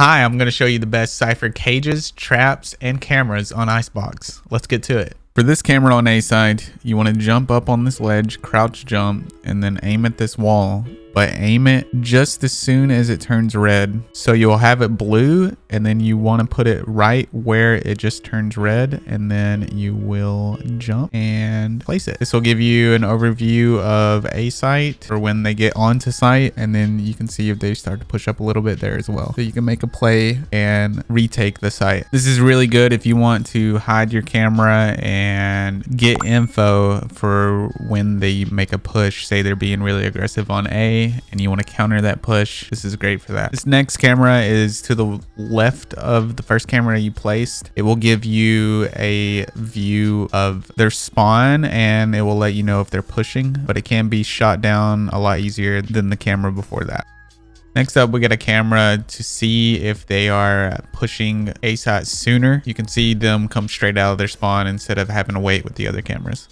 Hi, I'm going to show you the best Cypher cages, traps, and cameras on Icebox. Let's get to it. For this camera on A side, you want to jump up on this ledge, crouch jump, and then aim at this wall. But aim it just as soon as it turns red. So you'll have it blue, and then you want to put it right where it just turns red, and then you will jump and place it. This will give you an overview of a site for when they get onto site, and then you can see if they start to push up a little bit there as well. So you can make a play and retake the site. This is really good if you want to hide your camera and get info for when they make a push. Say they're being really aggressive on A, and you want to counter that push. This is great for that. This next camera is to the left of the first camera you placed. It will give you a view of their spawn, and it will let you know if they're pushing, but it can be shot down a lot easier than the camera before that. Next up, we got a camera to see if they are pushing A site sooner. You can see them come straight out of their spawn instead of having to wait with the other cameras.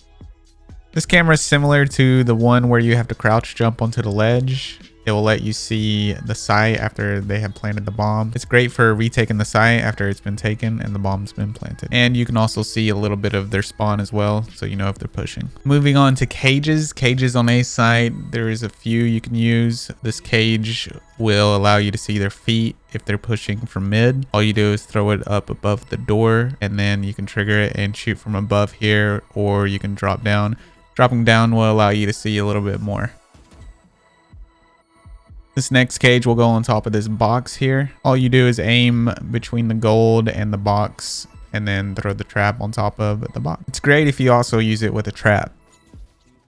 This camera is similar to the one where you have to crouch jump onto the ledge. It will let you see the site after they have planted the bomb. It's great for retaking the site after it's been taken and the bomb's been planted. And you can also see a little bit of their spawn as well, so you know if they're pushing. Moving on to cages. Cages on A site, there is a few you can use. This cage will allow you to see their feet if they're pushing from mid. All you do is throw it up above the door, and then you can trigger it and shoot from above here, or you can drop down. Dropping down will allow you to see a little bit more. This next cage will go on top of this box here. All you do is aim between the gold and the box, and then throw the trap on top of the box. It's great if you also use it with a trap.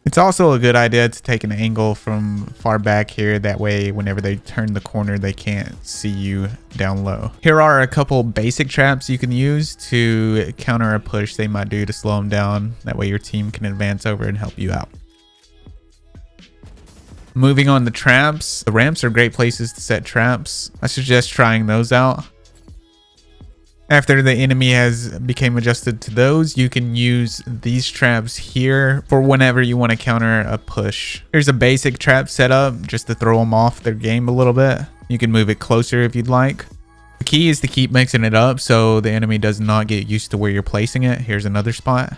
It's also a good idea to take an angle from far back here. That way, whenever they turn the corner, they can't see you down low. Here are a couple basic traps you can use to counter a push they might do to slow them down. That way your team can advance over and help you out. Moving on to traps. The ramps are great places to set traps. I suggest trying those out. After the enemy has become adjusted to those, you can use these traps here for whenever you want to counter a push. Here's a basic trap setup just to throw them off their game a little bit. You can move it closer if you'd like. The key is to keep mixing it up so the enemy does not get used to where you're placing it. Here's another spot.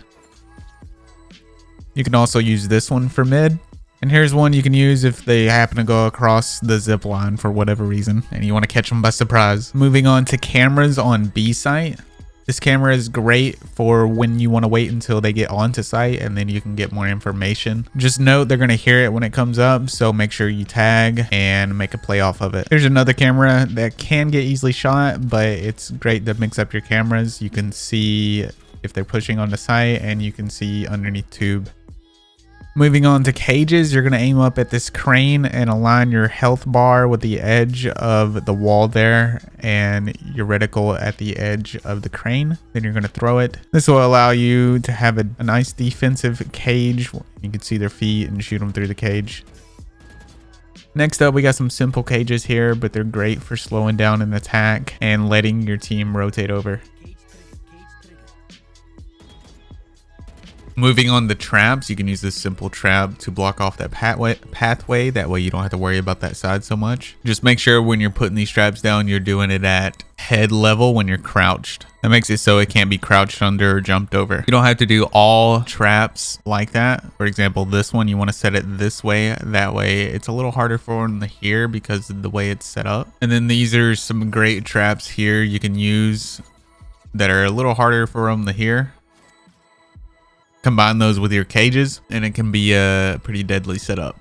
You can also use this one for mid. And here's one you can use if they happen to go across the zip line for whatever reason and you want to catch them by surprise. Moving on to cameras on B site. This camera is great for when you want to wait until they get onto site and then you can get more information. Just note they're going to hear it when it comes up, so make sure you tag and make a play off of it. Here's another camera that can get easily shot, but it's great to mix up your cameras. You can see if they're pushing on the site and you can see underneath tube. Moving on to cages, you're going to aim up at this crane and align your health bar with the edge of the wall there and your reticle at the edge of the crane. Then you're going to throw it. This will allow you to have a nice defensive cage. You can see their feet and shoot them through the cage. Next up, we got some simple cages here, but they're great for slowing down an attack and letting your team rotate over. Moving on to traps, you can use this simple trap to block off that pathway. That way you don't have to worry about that side so much. Just make sure when you're putting these traps down, you're doing it at head level when you're crouched. That makes it so it can't be crouched under or jumped over. You don't have to do all traps like that. For example, this one, you want to set it this way. That way it's a little harder for them to hear because of the way it's set up. And then these are some great traps here you can use that are a little harder for them to hear. Combine those with your cages and it can be a pretty deadly setup.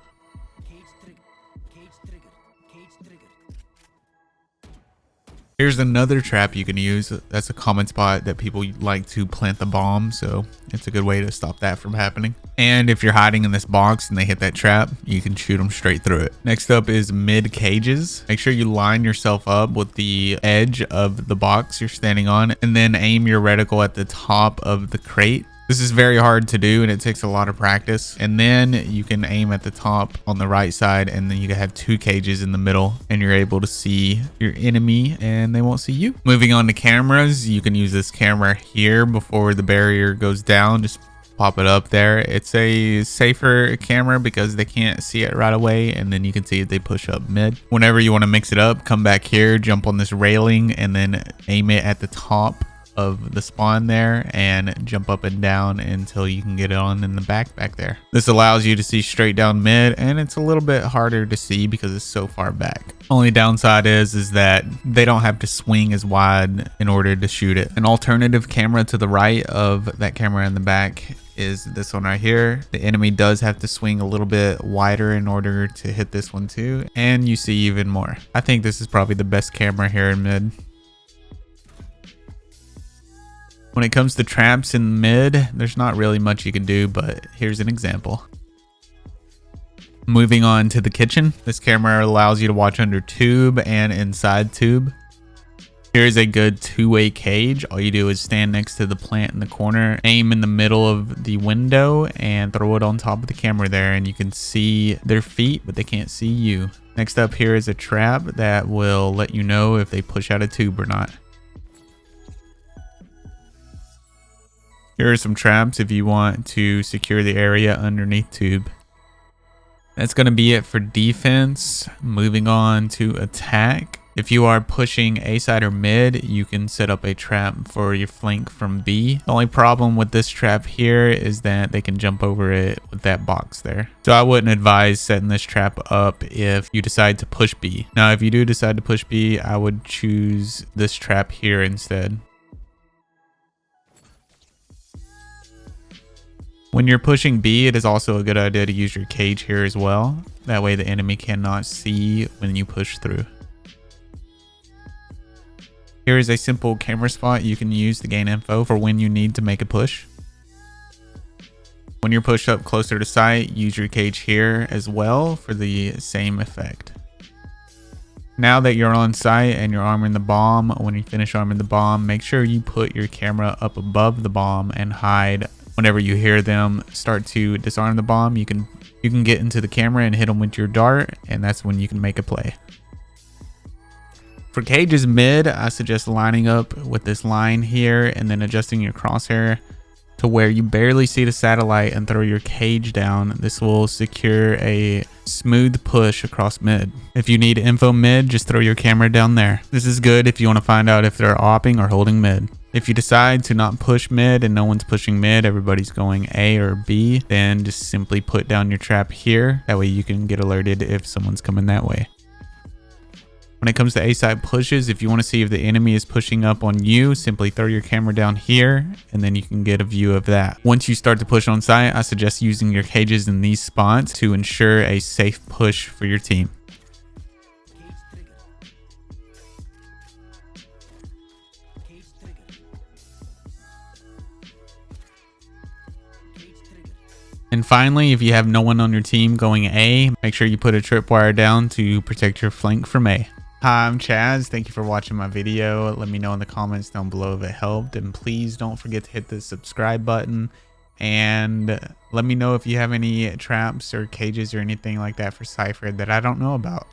Here's another trap you can use. That's a common spot that people like to plant the bomb, so it's a good way to stop that from happening. And if you're hiding in this box and they hit that trap, you can shoot them straight through it. Next up is mid cages. Make sure you line yourself up with the edge of the box you're standing on and then aim your reticle at the top of the crate. This is very hard to do and it takes a lot of practice. And then you can aim at the top on the right side and then you can have two cages in the middle and you're able to see your enemy and they won't see you. Moving on to cameras, you can use this camera here before the barrier goes down. Just Pop it up there. It's a safer camera because they can't see it right away, and then you can see if they push up mid. Whenever you want to mix it up, come back here, jump on this railing, and then aim it at the top of the spawn there and jump up and down until you can get it on in the back there. This allows you to see straight down mid, and it's a little bit harder to see because it's so far back. Only downside is that they don't have to swing as wide in order to shoot it. An alternative camera to the right of that camera in the back is this one right here. The enemy does have to swing a little bit wider in order to hit this one too, and you see even more. I think this is probably the best camera here in mid. When it comes to traps in mid, there's not really much you can do, but here's an example. Moving on to the kitchen, this camera allows you to watch under tube and inside tube. Here's a good two-way cage. All you do is stand next to the plant in the corner, aim in the middle of the window, and throw it on top of the camera there, and you can see their feet, but they can't see you. Next up here is a trap that will let you know if they push out a tube or not. Here are some traps if you want to secure the area underneath tube. That's going to be it for defense. Moving on to attack. If you are pushing A side or mid, you can set up a trap for your flank from B. The only problem with this trap here is that they can jump over it with that box there. So I wouldn't advise setting this trap up if you decide to push B. Now, if you do decide to push B, I would choose this trap here instead. When you're pushing B, it is also a good idea to use your cage here as well. That way the enemy cannot see when you push through. Here is a simple camera spot you can use to gain info for when you need to make a push. When you're pushed up closer to sight, use your cage here as well for the same effect. Now that you're on site and you're arming the bomb, when you finish arming the bomb, make sure you put your camera up above the bomb and hide. Whenever you hear them start to disarm the bomb, you can get into the camera and hit them with your dart, and that's when you can make a play. For cages mid, I suggest lining up with this line here and then adjusting your crosshair to where you barely see the satellite and throw your cage down. This will secure a smooth push across mid. If you need info mid, just throw your camera down there. This is good if you want to find out if they're opping or holding mid. If you decide to not push mid and no one's pushing mid, everybody's going A or B, then just simply put down your trap here. That way you can get alerted if someone's coming that way. When it comes to A side pushes, if you want to see if the enemy is pushing up on you, simply throw your camera down here and then you can get a view of that. Once you start to push on site, I suggest using your cages in these spots to ensure a safe push for your team. And finally, if you have no one on your team going A, make sure you put a tripwire down to protect your flank from A. Hi, I'm Chaz. Thank you for watching my video. Let me know in the comments down below if it helped. And please don't forget to hit the subscribe button. And let me know if you have any traps or cages or anything like that for Cypher that I don't know about.